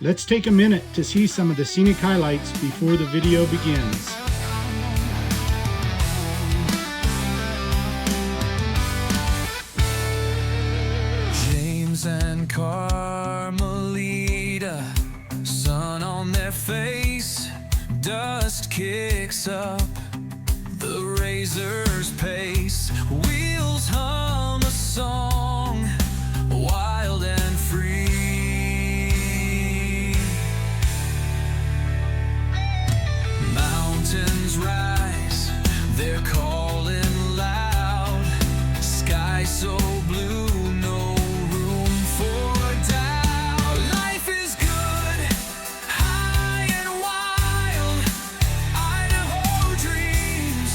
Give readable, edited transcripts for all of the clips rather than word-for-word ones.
Let's take a minute to see some of the scenic highlights before the video begins. James and Carmelita, sun on their face, dust kicks up the RZR's pace, wheels hum a song, wild and free. Mountains rise, they're calling loud, sky so blue, no room for doubt. Life is good, high and wild, Idaho dreams,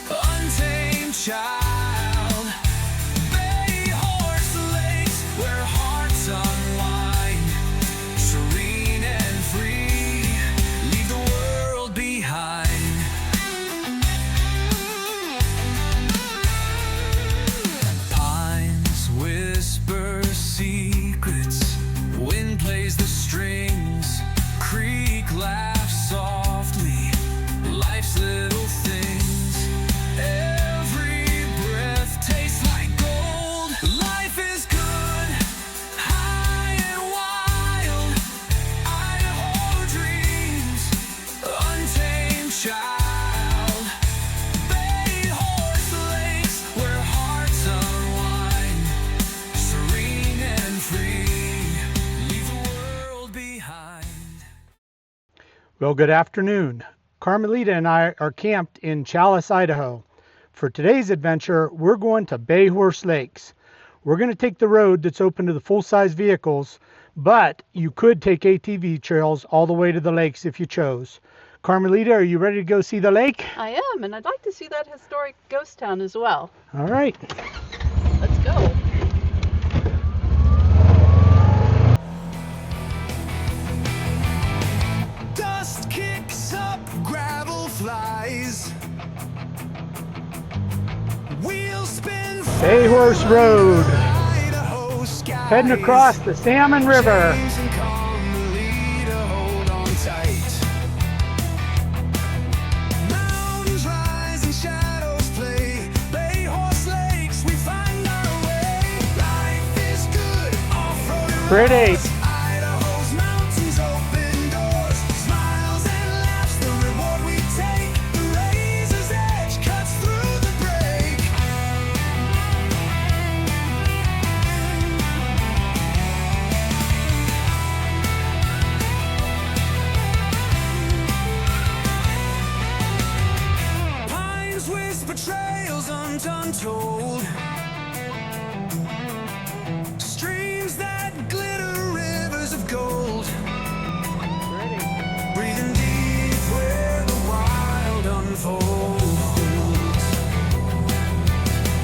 untamed child. Bayhorse Lakes, where hearts unwind, serene and free, leave the world behind. Pines whisper secrets, wind plays the strings, creek laughs softly, life's little things. Every breath tastes like gold. Life is good, high and wild, Idaho dreams, untamed child. Bayhorse Lakes, where hearts unwind, serene and free, leave the world behind. Well, good afternoon. Carmelita and I are camped in Challis, Idaho. For today's adventure, we're going to Bayhorse Lakes. We're going to take the road that's open to the full-size vehicles, but you could take ATV trails all the way to the lakes if you chose. Carmelita, are you ready to go see the lake? I am, and I'd like to see that historic ghost town as well. All right. Let's go. Dust kicks up, gravel flies, wheels spin, Bayhorse Road. Idaho skies. Heading across the Salmon River. James and Carmelita, hold on tight. Mountains rise and shadows play. Bayhorse Lakes, we find our way. Life is good, off-road Pretty. roads. Idaho's mountains open doors. Smiles and laughs, the reward we take. The razor's edge cuts through the break. Pines whisper trails untold, streams that glitter, rivers of gold. Breathing deep where the wild unfolds.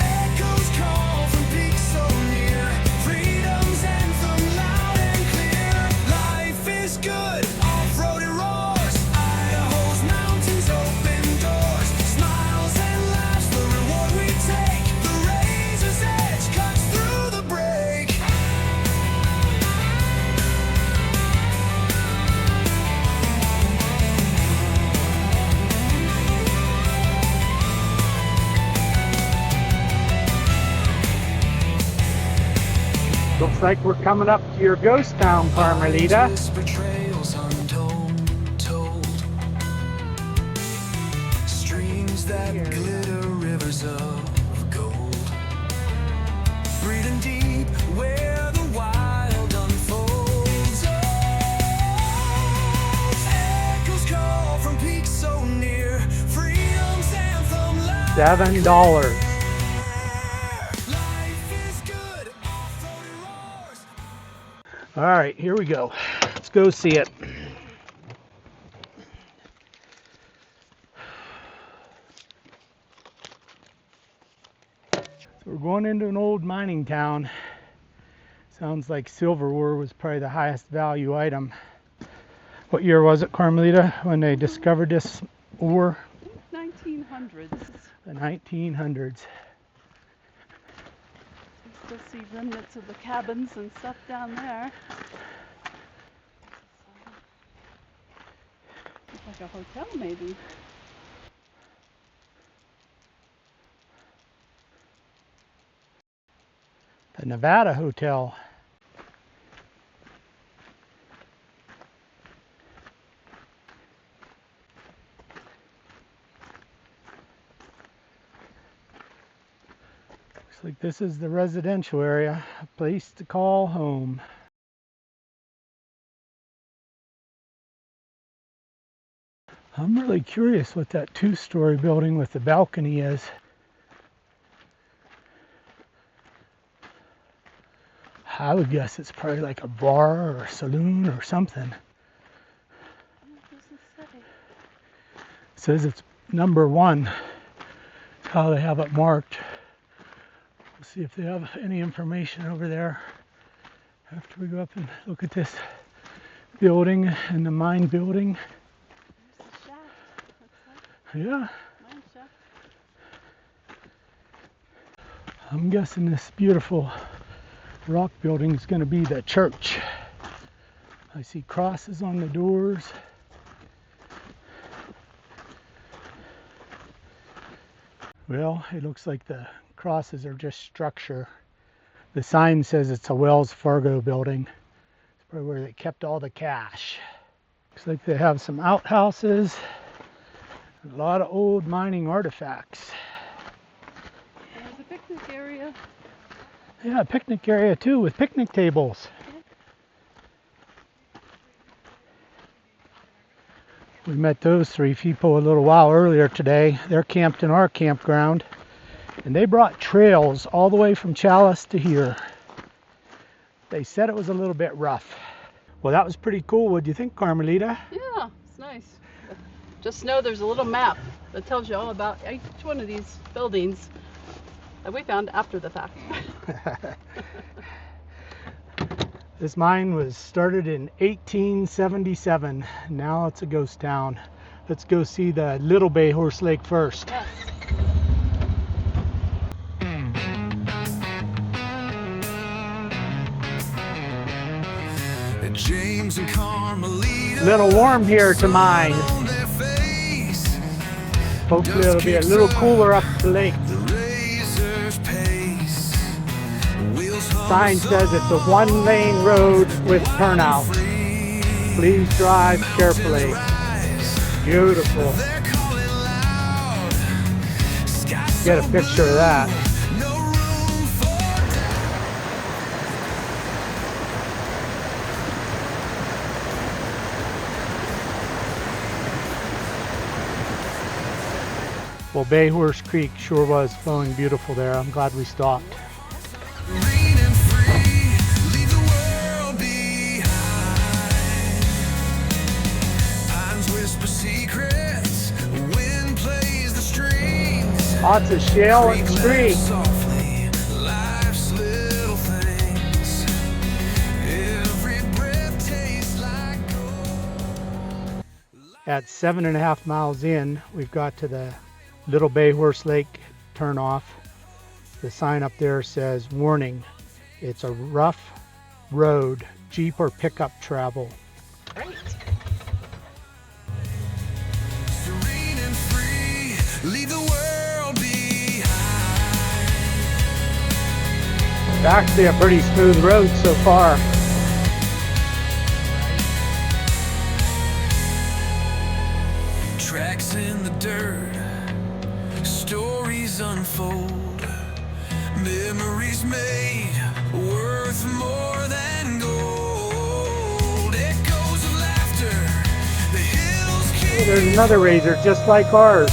Echoes call from peaks so near, freedom's anthem loud and clear. Life is good, off-road it roars. Idaho's mountains open doors. Smiles and laughs, the reward we take. The razor's edge cuts through the break. Looks like we're coming up to your ghost town, Carmelita. Whisper trails untold, streams that glitter, rivers of gold. Breathing deep where the wild unfolds. Oh, echoes call from peaks so near, freedom's anthem loud. $7. Life is good, off-road it roars. All right, here we go. Let's go see it. So we're going into an old mining town. Sounds like silverware was probably the highest value item. What year was it, Carmelita, when they discovered this ore? 1900s. The 1900s. Still see remnants of the cabins and stuff down there. Like a hotel, maybe. The Nevada Hotel. Looks like this is the residential area, a place to call home. I'm really curious what that two-story building with the balcony is. I would guess it's probably like a bar or a saloon or something. It says it's number 1. That's how they have it marked. We'll see if they have any information over there after we go up and look at this building and the mine building. There's the shack. Yeah, Mine shack. I'm guessing this beautiful rock building is going to be the church. I see crosses on the doors. Well, it looks like the crosses are just structure. The sign says it's a Wells Fargo building. It's probably where they kept all the cash. Looks like they have some outhouses, a lot of old mining artifacts. There's a picnic area. Yeah, a picnic area too with picnic tables. We met those 3 people a little while earlier today. They're camped in our campground, and they brought trails all the way from Challis to here. They said it was a little bit rough. Well, that was pretty cool. What do you think, Carmelita? Yeah, it's nice. Just know there's a little map that tells you all about each one of these buildings that we found after the fact. This mine was started in 1877. Now it's a ghost town. Let's go see the Little Bayhorse Lake first. Yes. James and Carmelita. Little warm here to mine. on their face. Hopefully it'll be a little cooler up the lake. The razor's pace. Wheels Sign says it's a 1-lane road with turnout. free. Please drive carefully. Beautiful. They're calling loud. Sky's Get a so picture of that. blue, no room for Well, Bayhorse Creek sure was flowing beautiful there. I'm glad we stopped. green and free. Leave the world behind. Pines whisper secrets. Wind plays the strings. Lots of shale and scree. Softly, life's little things. Every breath tastes like gold. At 7.5 miles in, we've got to the Little Bayhorse Lake turnoff. The sign up there says, warning, it's a rough road, Jeep or pickup travel. Great. Serene and free, leave the world behind. It's actually a pretty smooth road so far. Tracks in the dirt, stories unfold, memories made worth more than gold. Echoes of laughter, the hills Oh, keep. there's another RZR just like ours.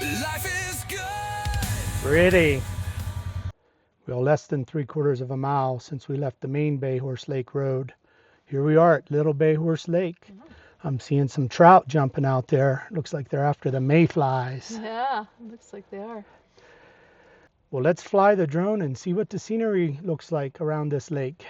Life is good. Pretty. Well, less than 3/4 of a mile since we left the main Bayhorse Lake Road. Here we are at Little Bayhorse Lake. I'm seeing some trout jumping out there. Looks like they're after the mayflies. Yeah, looks like they are. Well, let's fly the drone and see what the scenery looks like around this lake.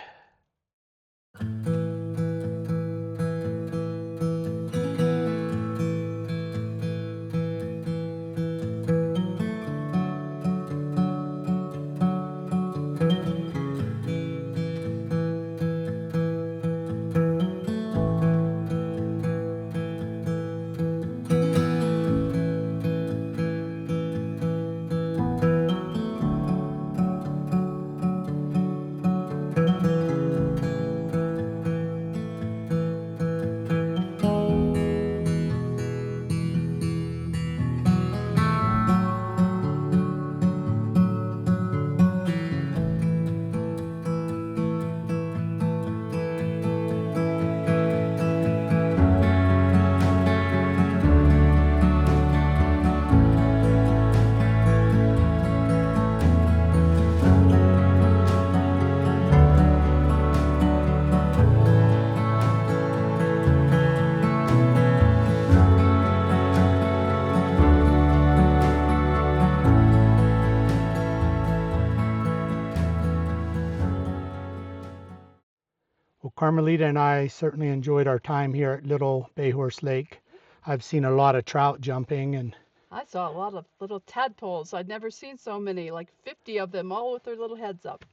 Carmelita and I certainly enjoyed our time here at Little Bayhorse Lake. I've seen a lot of trout jumping, and I saw a lot of little tadpoles. I'd never seen so many, like 50 of them, all with their little heads up.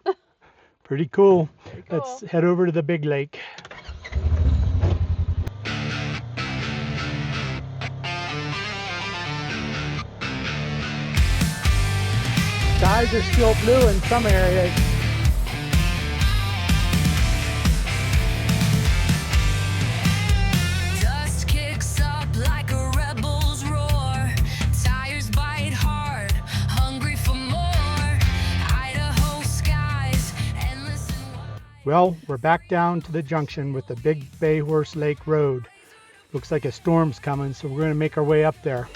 pretty cool. Very cool. Let's head over to the big lake. Skies are still blue in some areas. Dust kicks up like a rebel's roar. Tires bite hard, hungry for more. Idaho skies, endless and wide. Well, we're back down to the junction with the Big Bayhorse Lake Road. Looks like a storm's coming, so we're going to make our way up there.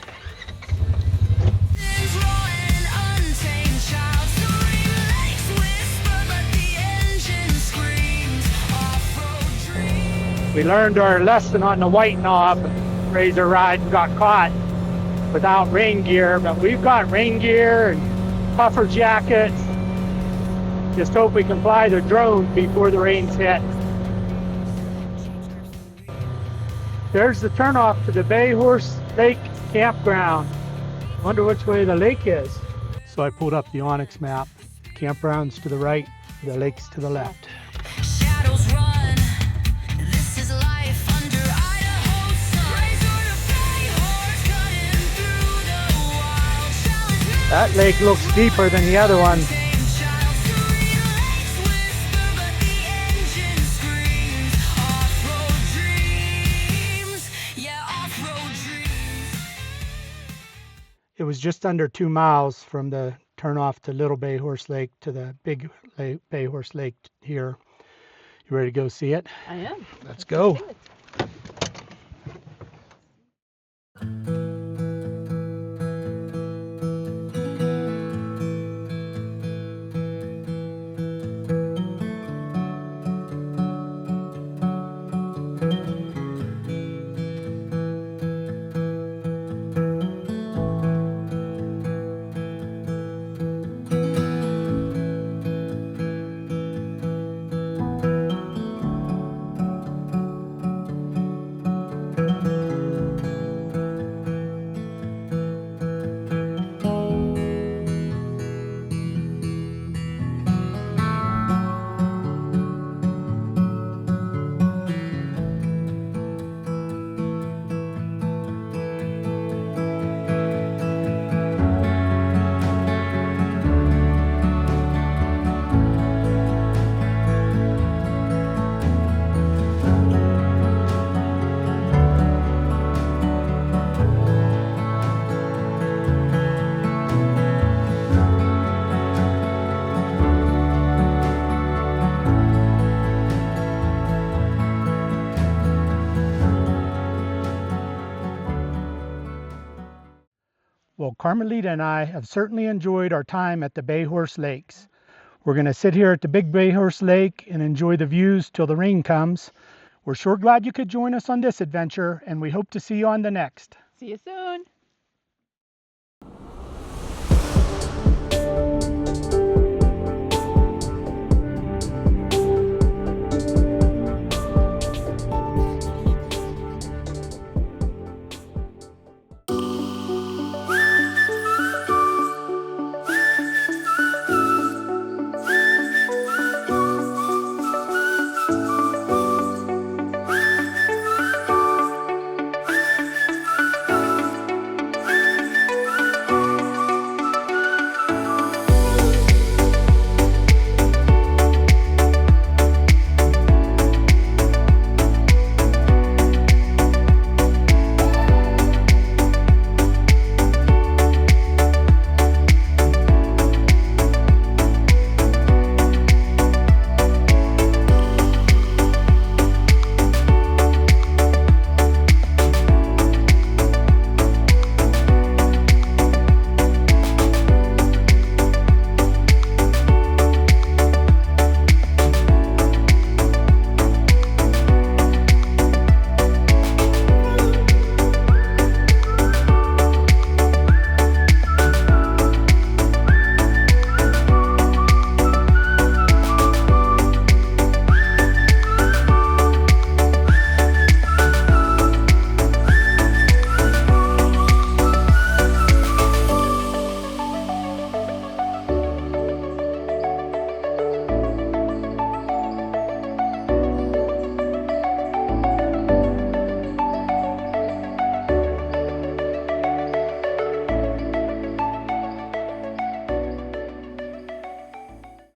Winds roaring, untamed child. Serene lakes whisper, but the engine screams. Off-road dreams. We learned our lesson on the White Knob RZR ride and got caught without rain gear, but we've got rain gear and puffer jackets. Just hope we can fly the drone before the rains hit. There's the turnoff to the Bayhorse Lake campground. Wonder which way the lake is. So I pulled up the Onyx map. Campground's to the right, the lake's to the left. Shadows run. This is life under Idaho sun. RZR to Bayhorse, cutting through the wild. Challis That lake looks deeper than the other one. untamed child. Serene lakes whisper, but the engine screams. Off-road dreams. Yeah, off-road dreams. It was just under 2 miles from the turnoff to Little Bayhorse Lake to the Big Bayhorse Lake here. You ready to go see it? I am. Let's go. see it. Well, Carmelita and I have certainly enjoyed our time at the Bayhorse Lakes. We're going to sit here at the Big Bayhorse Lake and enjoy the views till the rain comes. We're sure glad you could join us on this adventure, and we hope to see you on the next. See you soon.